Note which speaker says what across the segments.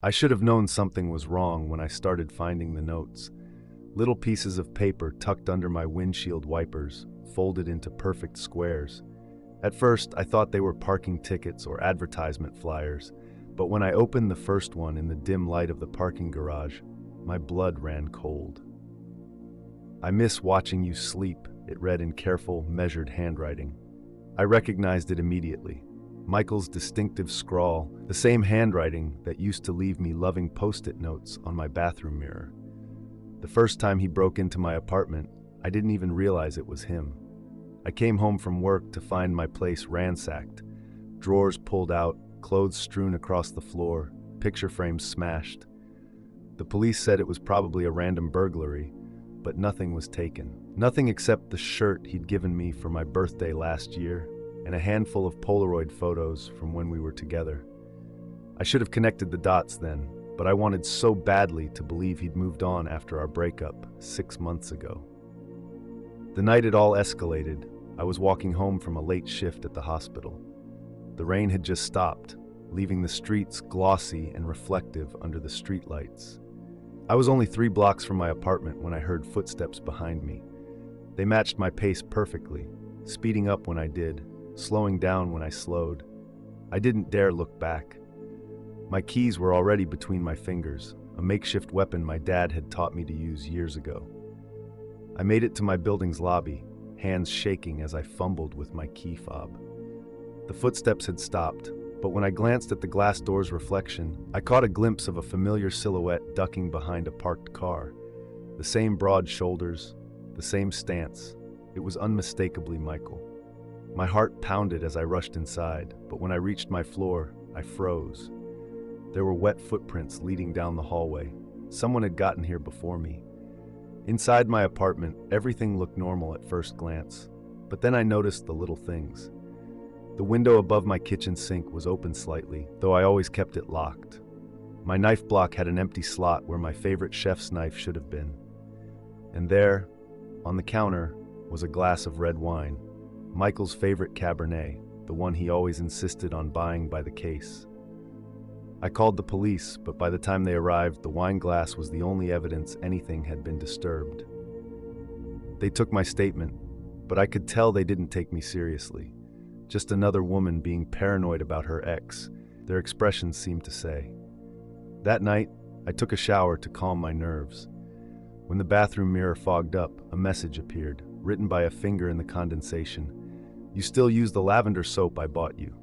Speaker 1: I should have known something was wrong when I started finding the notes. Little pieces of paper tucked under my windshield wipers, folded into perfect squares. At first, I thought they were parking tickets or advertisement flyers, but when I opened the first one in the dim light of the parking garage, my blood ran cold. "I miss watching you sleep," it read in careful, measured handwriting. I recognized it immediately. Michael's distinctive scrawl, the same handwriting that used to leave me loving post-it notes on my bathroom mirror. The first time he broke into my apartment, I didn't even realize it was him. I came home from work to find my place ransacked, drawers pulled out, clothes strewn across the floor, picture frames smashed. The police said it was probably a random burglary, but nothing was taken. Nothing except the shirt he'd given me for my birthday last year and a handful of Polaroid photos from when we were together. I should have connected the dots then, but I wanted so badly to believe he'd moved on after our breakup 6 months ago. The night it all escalated, I was walking home from a late shift at the hospital. The rain had just stopped, leaving the streets glossy and reflective under the streetlights. I was only 3 blocks from my apartment when I heard footsteps behind me. They matched my pace perfectly, speeding up when I did, slowing down when I slowed. I didn't dare look back. My keys were already between my fingers, a makeshift weapon my dad had taught me to use years ago. I made it to my building's lobby, hands shaking as I fumbled with my key fob. The footsteps had stopped, but when I glanced at the glass door's reflection, I caught a glimpse of a familiar silhouette ducking behind a parked car. The same broad shoulders, the same stance. It was unmistakably Michael. My heart pounded as I rushed inside, but when I reached my floor, I froze. There were wet footprints leading down the hallway. Someone had gotten here before me. Inside my apartment, everything looked normal at first glance, but then I noticed the little things. The window above my kitchen sink was open slightly, though I always kept it locked. My knife block had an empty slot where my favorite chef's knife should have been. And there, on the counter, was a glass of red wine, Michael's favorite Cabernet, the one he always insisted on buying by the case. I called the police, but by the time they arrived, the wine glass was the only evidence anything had been disturbed. They took my statement, but I could tell they didn't take me seriously. Just another woman being paranoid about her ex, their expressions seemed to say. That night, I took a shower to calm my nerves. When the bathroom mirror fogged up, a message appeared, written by a finger in the condensation. "You still use the lavender soap I bought you."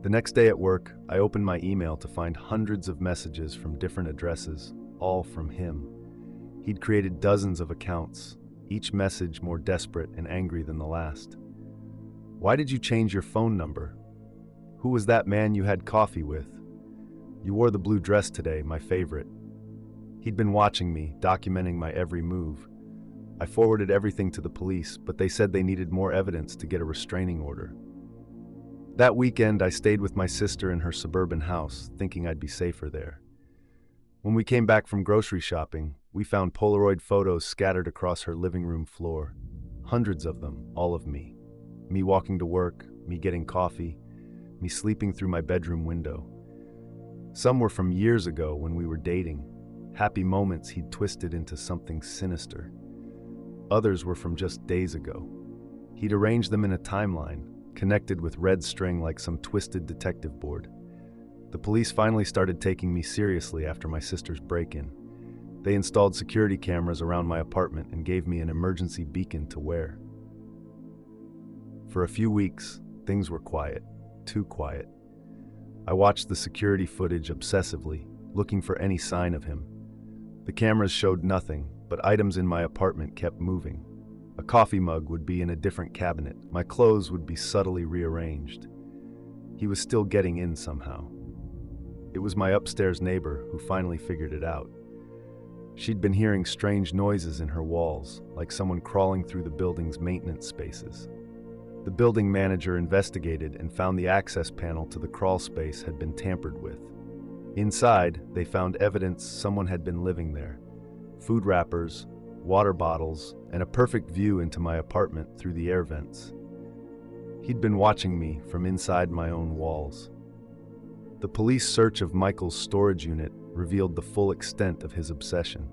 Speaker 1: The next day at work, I opened my email to find hundreds of messages from different addresses, all from him. He'd created dozens of accounts, each message more desperate and angry than the last. "Why did you change your phone number? Who was that man you had coffee with? You wore the blue dress today, my favorite." He'd been watching me, documenting my every move. I forwarded everything to the police, but they said they needed more evidence to get a restraining order. That weekend, I stayed with my sister in her suburban house, thinking I'd be safer there. When we came back from grocery shopping, we found Polaroid photos scattered across her living room floor. Hundreds of them, all of me. Me walking to work, me getting coffee, me sleeping through my bedroom window. Some were from years ago when we were dating, happy moments he'd twisted into something sinister. Others were from just days ago. He'd arranged them in a timeline, connected with red string like some twisted detective board. The police finally started taking me seriously after my sister's break-in. They installed security cameras around my apartment and gave me an emergency beacon to wear. For a few weeks, things were quiet, too quiet. I watched the security footage obsessively, looking for any sign of him. The cameras showed nothing, but items in my apartment kept moving. A coffee mug would be in a different cabinet. My clothes would be subtly rearranged. He was still getting in somehow. It was my upstairs neighbor who finally figured it out. She'd been hearing strange noises in her walls, like someone crawling through the building's maintenance spaces. The building manager investigated and found the access panel to the crawl space had been tampered with. Inside, they found evidence someone had been living there. Food wrappers, water bottles, and a perfect view into my apartment through the air vents. He'd been watching me from inside my own walls. The police search of Michael's storage unit revealed the full extent of his obsession.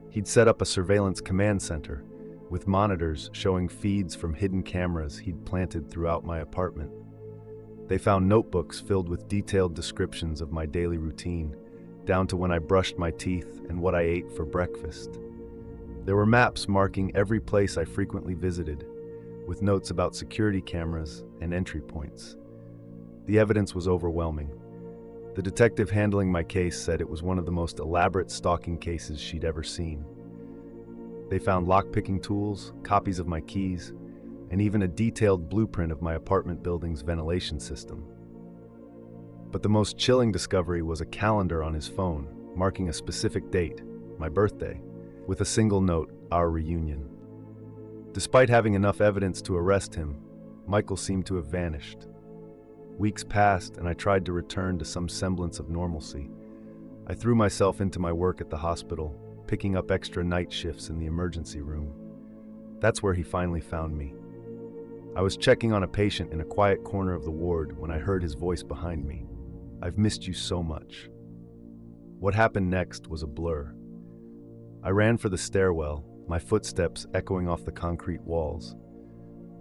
Speaker 1: He'd set up a surveillance command center, with monitors showing feeds from hidden cameras he'd planted throughout my apartment. They found notebooks filled with detailed descriptions of my daily routine, down to when I brushed my teeth and what I ate for breakfast. There were maps marking every place I frequently visited, with notes about security cameras and entry points. The evidence was overwhelming. The detective handling my case said it was one of the most elaborate stalking cases she'd ever seen. They found lock-picking tools, copies of my keys, and even a detailed blueprint of my apartment building's ventilation system. But the most chilling discovery was a calendar on his phone, marking a specific date, my birthday, with a single note, our reunion. Despite having enough evidence to arrest him, Michael seemed to have vanished. Weeks passed, and I tried to return to some semblance of normalcy. I threw myself into my work at the hospital, picking up extra night shifts in the emergency room. That's where he finally found me. I was checking on a patient in a quiet corner of the ward when I heard his voice behind me. "I've missed you so much." What happened next was a blur. I ran for the stairwell, my footsteps echoing off the concrete walls.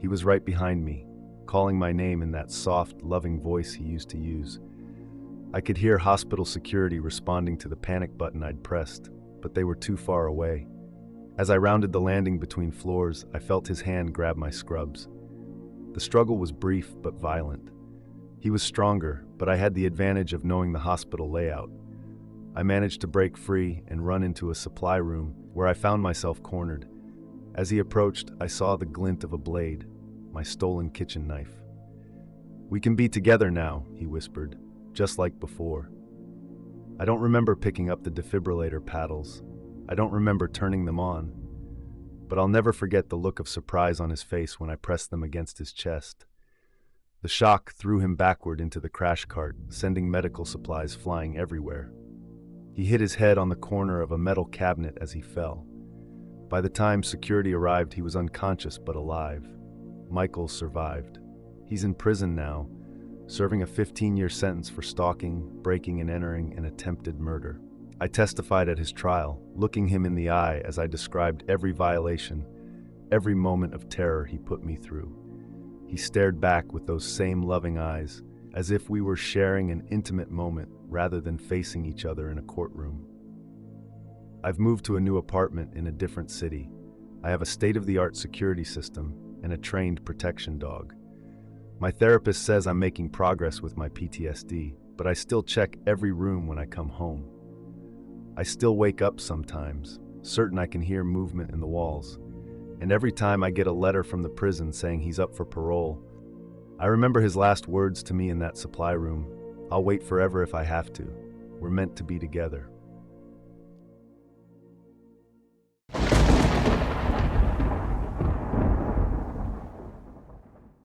Speaker 1: He was right behind me, calling my name in that soft, loving voice he used to use. I could hear hospital security responding to the panic button I'd pressed, but they were too far away. As I rounded the landing between floors, I felt his hand grab my scrubs. The struggle was brief but violent. He was stronger, but I had the advantage of knowing the hospital layout. I managed to break free and run into a supply room where I found myself cornered. As he approached, I saw the glint of a blade, my stolen kitchen knife. "We can be together now," he whispered, just like before. I don't remember picking up the defibrillator paddles. I don't remember turning them on. But I'll never forget the look of surprise on his face when I pressed them against his chest. The shock threw him backward into the crash cart, sending medical supplies flying everywhere. He hit his head on the corner of a metal cabinet as he fell. By the time security arrived, he was unconscious but alive. Michael survived. He's in prison now, serving a 15-year sentence for stalking, breaking and entering, and attempted murder. I testified at his trial, looking him in the eye as I described every violation, every moment of terror he put me through. He stared back with those same loving eyes, as if we were sharing an intimate moment rather than facing each other in a courtroom. I've moved to a new apartment in a different city. I have a state-of-the-art security system and a trained protection dog. My therapist says I'm making progress with my PTSD, but I still check every room when I come home. I still wake up sometimes, certain I can hear movement in the walls. And every time I get a letter from the prison saying he's up for parole, I remember his last words to me in that supply room: "I'll wait forever if I have to. We're meant to be together."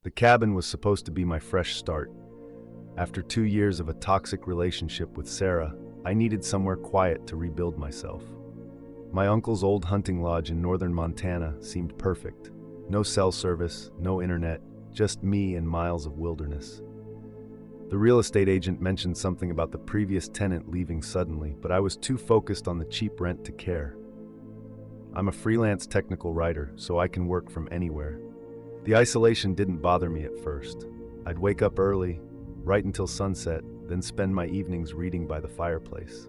Speaker 1: The cabin was supposed to be my fresh start. After 2 years of a toxic relationship with Sarah, I needed somewhere quiet to rebuild myself. My uncle's old hunting lodge in northern Montana seemed perfect. No cell service, no internet, just me and miles of wilderness. The real estate agent mentioned something about the previous tenant leaving suddenly, but I was too focused on the cheap rent to care. I'm a freelance technical writer, so I can work from anywhere. The isolation didn't bother me at first. I'd wake up early, write until sunset, then spend my evenings reading by the fireplace.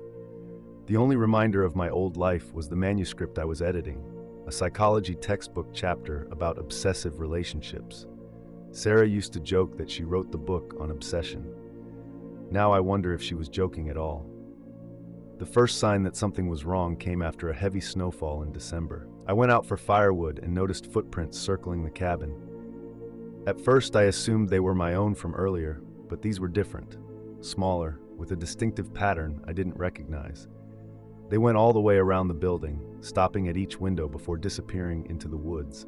Speaker 1: The only reminder of my old life was the manuscript I was editing, a psychology textbook chapter about obsessive relationships. Sarah used to joke that she wrote the book on obsession. Now I wonder if she was joking at all. The first sign that something was wrong came after a heavy snowfall in December. I went out for firewood and noticed footprints circling the cabin. At first I assumed they were my own from earlier, but these were different, smaller, with a distinctive pattern I didn't recognize. They went all the way around the building, stopping at each window before disappearing into the woods.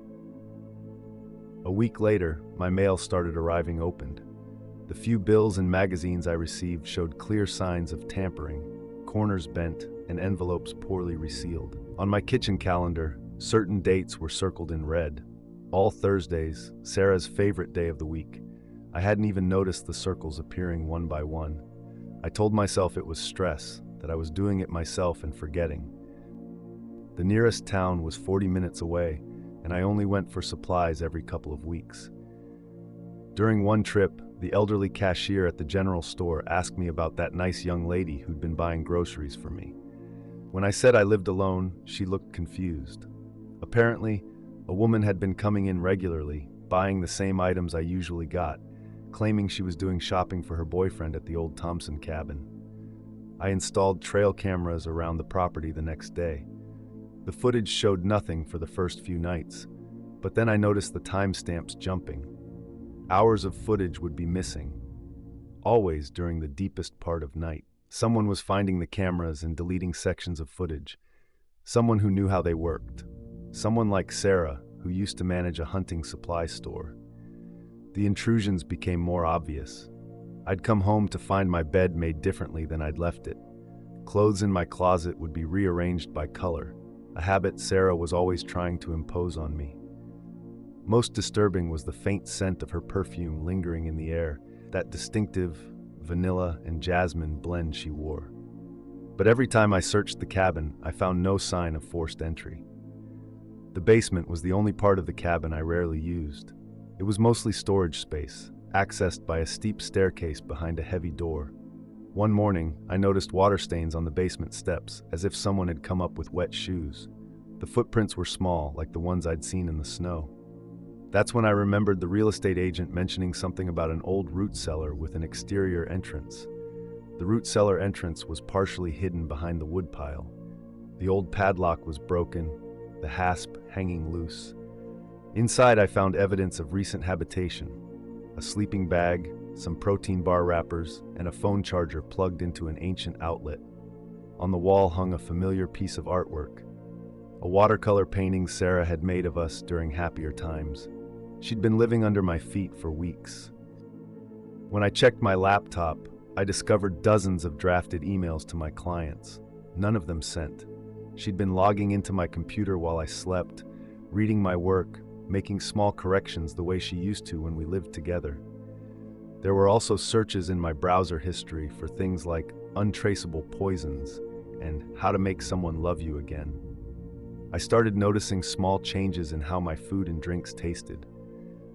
Speaker 1: A week later, my mail started arriving opened. The few bills and magazines I received showed clear signs of tampering, corners bent, and envelopes poorly resealed. On my kitchen calendar, certain dates were circled in red. All Thursdays, Sarah's favorite day of the week. I hadn't even noticed the circles appearing one by one. I told myself it was stress, that I was doing it myself and forgetting. The nearest town was 40 minutes away, and I only went for supplies every couple of weeks. During one trip, the elderly cashier at the general store asked me about that nice young lady who'd been buying groceries for me. When I said I lived alone, she looked confused. Apparently, a woman had been coming in regularly, buying the same items I usually got, claiming she was doing shopping for her boyfriend at the old Thompson cabin. I installed trail cameras around the property the next day. The footage showed nothing for the first few nights, but then I noticed the timestamps jumping. Hours of footage would be missing, always during the deepest part of night. Someone was finding the cameras and deleting sections of footage. Someone who knew how they worked. Someone like Sarah, who used to manage a hunting supply store. The intrusions became more obvious. I'd come home to find my bed made differently than I'd left it. Clothes in my closet would be rearranged by color, a habit Sarah was always trying to impose on me. Most disturbing was the faint scent of her perfume lingering in the air, that distinctive vanilla and jasmine blend she wore. But every time I searched the cabin, I found no sign of forced entry. The basement was the only part of the cabin I rarely used. It was mostly storage space, accessed by a steep staircase behind a heavy door. One morning, I noticed water stains on the basement steps, as if someone had come up with wet shoes. The footprints were small, like the ones I'd seen in the snow. That's when I remembered the real estate agent mentioning something about an old root cellar with an exterior entrance. The root cellar entrance was partially hidden behind the woodpile. The old padlock was broken, the hasp hanging loose. Inside, I found evidence of recent habitation: a sleeping bag, some protein bar wrappers, and a phone charger plugged into an ancient outlet. On the wall hung a familiar piece of artwork, a watercolor painting Sarah had made of us during happier times. She'd been living under my feet for weeks. When I checked my laptop, I discovered dozens of drafted emails to my clients, none of them sent. She'd been logging into my computer while I slept, reading my work, making small corrections the way she used to when we lived together. There were also searches in my browser history for things like untraceable poisons and how to make someone love you again. I started noticing small changes in how my food and drinks tasted.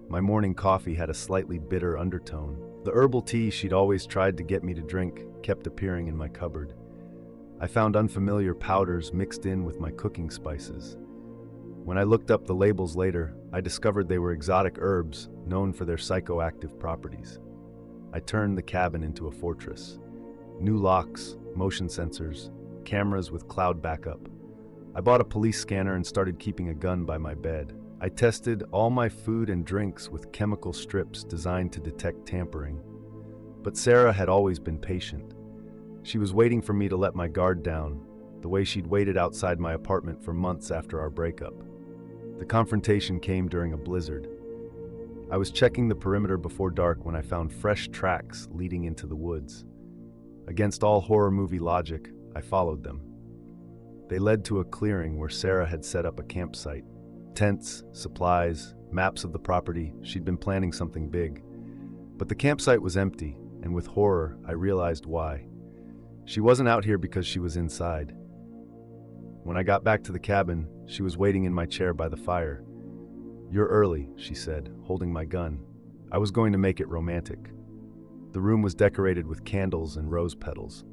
Speaker 1: My morning coffee had a slightly bitter undertone. The herbal tea she'd always tried to get me to drink kept appearing in my cupboard. I found unfamiliar powders mixed in with my cooking spices. When I looked up the labels later, I discovered they were exotic herbs known for their psychoactive properties. I turned the cabin into a fortress. New locks, motion sensors, cameras with cloud backup. I bought a police scanner and started keeping a gun by my bed. I tested all my food and drinks with chemical strips designed to detect tampering. But Sarah had always been patient. She was waiting for me to let my guard down, the way she'd waited outside my apartment for months after our breakup. The confrontation came during a blizzard. I was checking the perimeter before dark when I found fresh tracks leading into the woods. Against all horror movie logic, I followed them. They led to a clearing where Sarah had set up a campsite. Tents, supplies, maps of the property. She'd been planning something big. But the campsite was empty, and with horror, I realized why. She wasn't out here because she was inside. When I got back to the cabin, she was waiting in my chair by the fire. "You're early," she said, holding my gun. I was going to make it romantic. The room was decorated with candles and rose petals.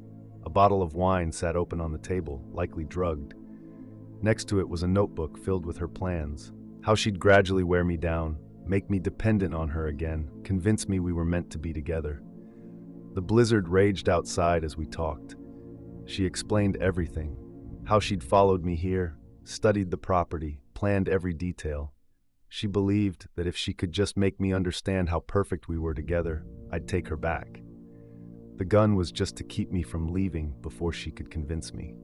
Speaker 1: A bottle of wine sat open on the table, likely drugged. Next to it was a notebook filled with her plans, how she'd gradually wear me down, make me dependent on her again, convince me we were meant to be together. The blizzard raged outside as we talked. She explained everything, how she'd followed me here, studied the property, planned every detail. She believed that if she could just make me understand how perfect we were together, I'd take her back. The gun was just to keep me from leaving before she could convince me.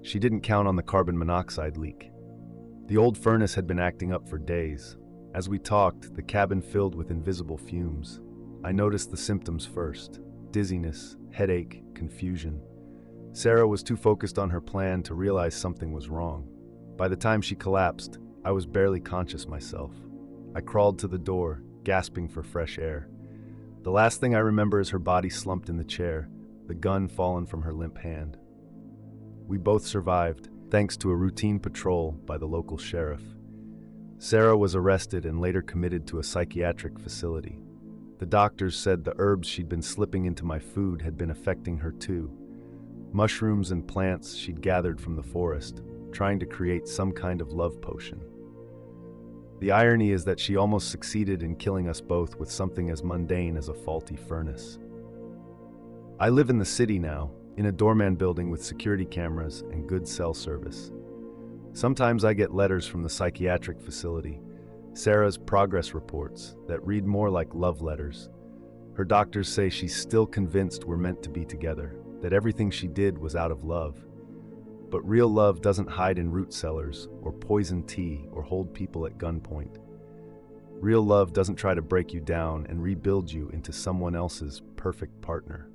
Speaker 1: She didn't count on the carbon monoxide leak. The old furnace had been acting up for days. As we talked, the cabin filled with invisible fumes. I noticed the symptoms first: dizziness, headache, confusion. Sarah was too focused on her plan to realize something was wrong. By the time she collapsed, I was barely conscious myself. I crawled to the door, gasping for fresh air. The last thing I remember is her body slumped in the chair, the gun fallen from her limp hand. We both survived, thanks to a routine patrol by the local sheriff. Sarah was arrested and later committed to a psychiatric facility. The doctors said the herbs she'd been slipping into my food had been affecting her too. Mushrooms and plants she'd gathered from the forest, trying to create some kind of love potion. The irony is that she almost succeeded in killing us both with something as mundane as a faulty furnace. I live in the city now, in a doorman building with security cameras and good cell service. Sometimes I get letters from the psychiatric facility, Sarah's progress reports, that read more like love letters. Her doctors say she's still convinced we're meant to be together, that everything she did was out of love. But real love doesn't hide in root cellars, or poison tea, or hold people at gunpoint. Real love doesn't try to break you down and rebuild you into someone else's perfect partner.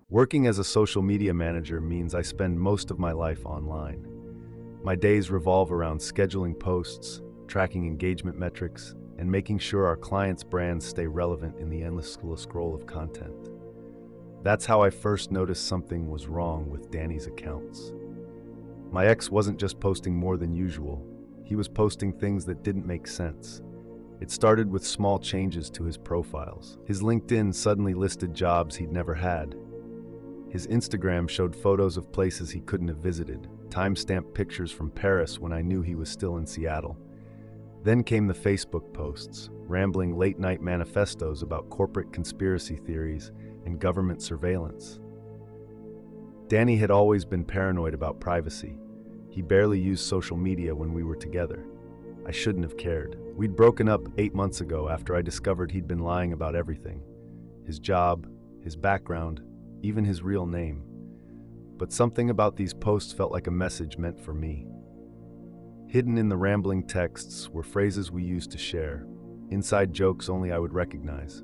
Speaker 1: Working as a social media manager means I spend most of my life online. My days revolve around scheduling posts, tracking engagement metrics, and making sure our clients' brands stay relevant in the endless scroll of content. That's how I first noticed something was wrong with Danny's accounts. My ex wasn't just posting more than usual, he was posting things that didn't make sense. It started with small changes to his profiles. His LinkedIn suddenly listed jobs he'd never had. His Instagram showed photos of places he couldn't have visited, time-stamped pictures from Paris when I knew he was still in Seattle. Then came the Facebook posts, rambling late-night manifestos about corporate conspiracy theories and government surveillance. Danny had always been paranoid about privacy. He barely used social media when we were together. I shouldn't have cared. We'd broken up 8 months ago after I discovered he'd been lying about everything. His job, his background, even his real name. But something about these posts felt like a message meant for me. Hidden in the rambling texts were phrases we used to share, inside jokes only I would recognize.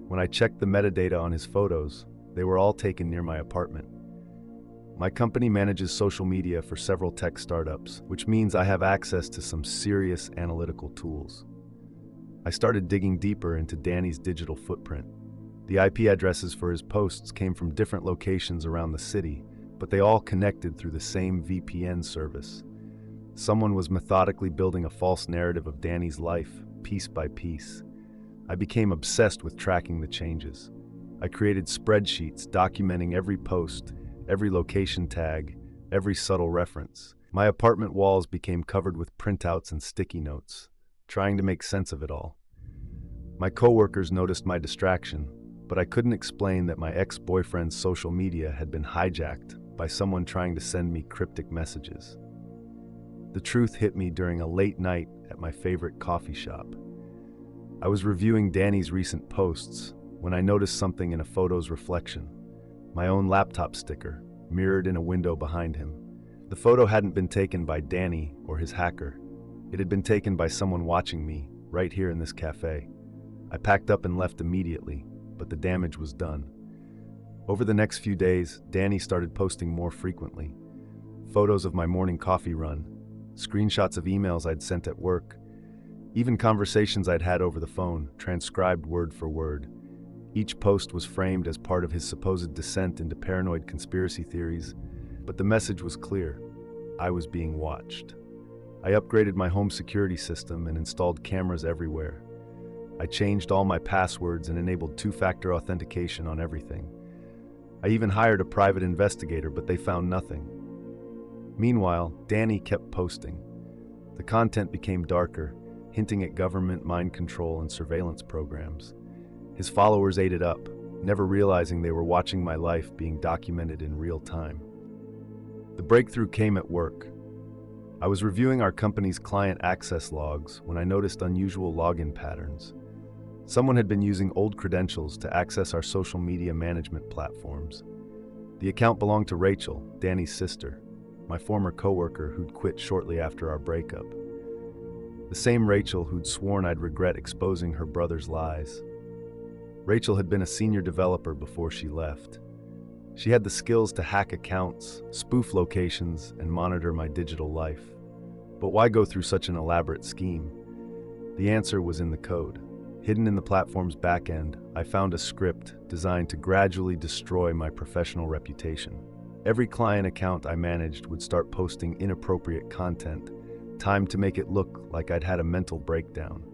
Speaker 1: When I checked the metadata on his photos, they were all taken near my apartment. My company manages social media for several tech startups, which means I have access to some serious analytical tools. I started digging deeper into Danny's digital footprint. The IP addresses for his posts came from different locations around the city, but they all connected through the same VPN service. Someone was methodically building a false narrative of Danny's life, piece by piece. I became obsessed with tracking the changes. I created spreadsheets documenting every post, every location tag, every subtle reference. My apartment walls became covered with printouts and sticky notes, trying to make sense of it all. My coworkers noticed my distraction, but I couldn't explain that my ex-boyfriend's social media had been hijacked by someone trying to send me cryptic messages. The truth hit me during a late night at my favorite coffee shop. I was reviewing Danny's recent posts when I noticed something in a photo's reflection. My own laptop sticker, mirrored in a window behind him. The photo hadn't been taken by Danny or his hacker. It had been taken by someone watching me, right here in this cafe. I packed up and left immediately, but the damage was done. Over the next few days, Danny started posting more frequently. Photos of my morning coffee run, screenshots of emails I'd sent at work, even conversations I'd had over the phone, transcribed word for word. Each post was framed as part of his supposed descent into paranoid conspiracy theories, but the message was clear. I was being watched. I upgraded my home security system and installed cameras everywhere. I changed all my passwords and enabled two-factor authentication on everything. I even hired a private investigator, but they found nothing. Meanwhile, Danny kept posting. The content became darker, hinting at government mind control and surveillance programs. His followers ate it up, never realizing they were watching my life being documented in real time. The breakthrough came at work. I was reviewing our company's client access logs when I noticed unusual login patterns. Someone had been using old credentials to access our social media management platforms. The account belonged to Rachel, Danny's sister, my former coworker who'd quit shortly after our breakup. The same Rachel who'd sworn I'd regret exposing her brother's lies. Rachel had been a senior developer before she left. She had the skills to hack accounts, spoof locations, and monitor my digital life. But why go through such an elaborate scheme? The answer was in the code. Hidden in the platform's backend, I found a script designed to gradually destroy my professional reputation. Every client account I managed would start posting inappropriate content, timed to make it look like I'd had a mental breakdown.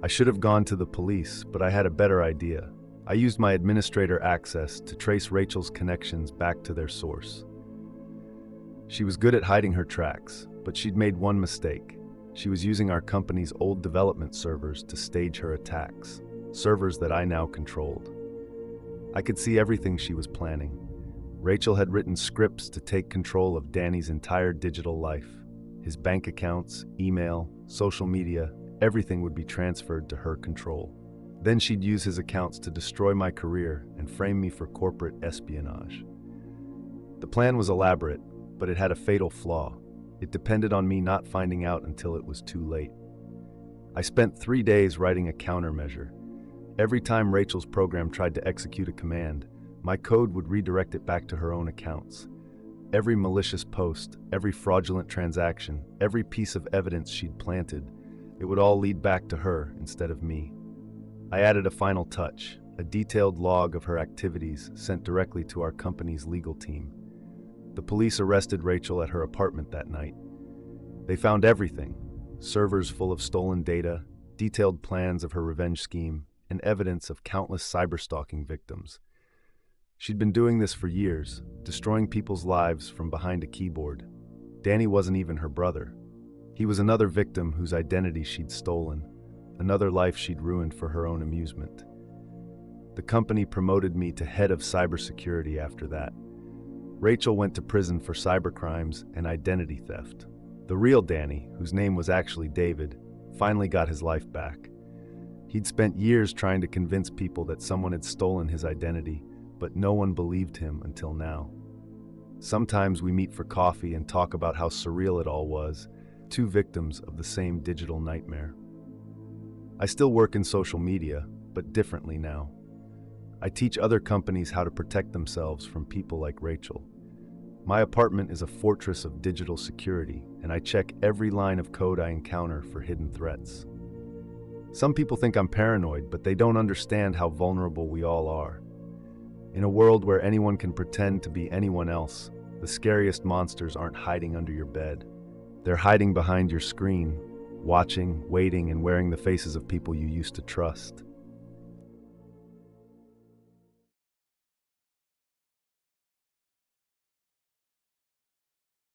Speaker 1: I should have gone to the police, but I had a better idea. I used my administrator access to trace Rachel's connections back to their source. She was good at hiding her tracks, but she'd made one mistake. She was using our company's old development servers to stage her attacks, servers that I now controlled. I could see everything she was planning. Rachel had written scripts to take control of Danny's entire digital life. His bank accounts, email, social media, everything would be transferred to her control. Then she'd use his accounts to destroy my career and frame me for corporate espionage. The plan was elaborate, but it had a fatal flaw. It depended on me not finding out until it was too late. I spent 3 days writing a countermeasure. Every time Rachel's program tried to execute a command, my code would redirect it back to her own accounts. Every malicious post, every fraudulent transaction, every piece of evidence she'd planted, it would all lead back to her instead of me. I added a final touch, a detailed log of her activities sent directly to our company's legal team. The police arrested Rachel at her apartment that night. They found everything: servers full of stolen data, detailed plans of her revenge scheme, and evidence of countless cyberstalking victims. She'd been doing this for years, destroying people's lives from behind a keyboard. Danny wasn't even her brother. He was another victim whose identity she'd stolen, another life she'd ruined for her own amusement. The company promoted me to head of cybersecurity after that. Rachel went to prison for cybercrimes and identity theft. The real Danny, whose name was actually David, finally got his life back. He'd spent years trying to convince people that someone had stolen his identity, but no one believed him until now. Sometimes we meet for coffee and talk about how surreal it all was, two victims of the same digital nightmare. I still work in social media, but differently now. I teach other companies how to protect themselves from people like Rachel. My apartment is a fortress of digital security, and I check every line of code I encounter for hidden threats. Some people think I'm paranoid, but they don't understand how vulnerable we all are. In a world where anyone can pretend to be anyone else, the scariest monsters aren't hiding under your bed. They're hiding behind your screen, watching, waiting, and wearing the faces of people you used to trust.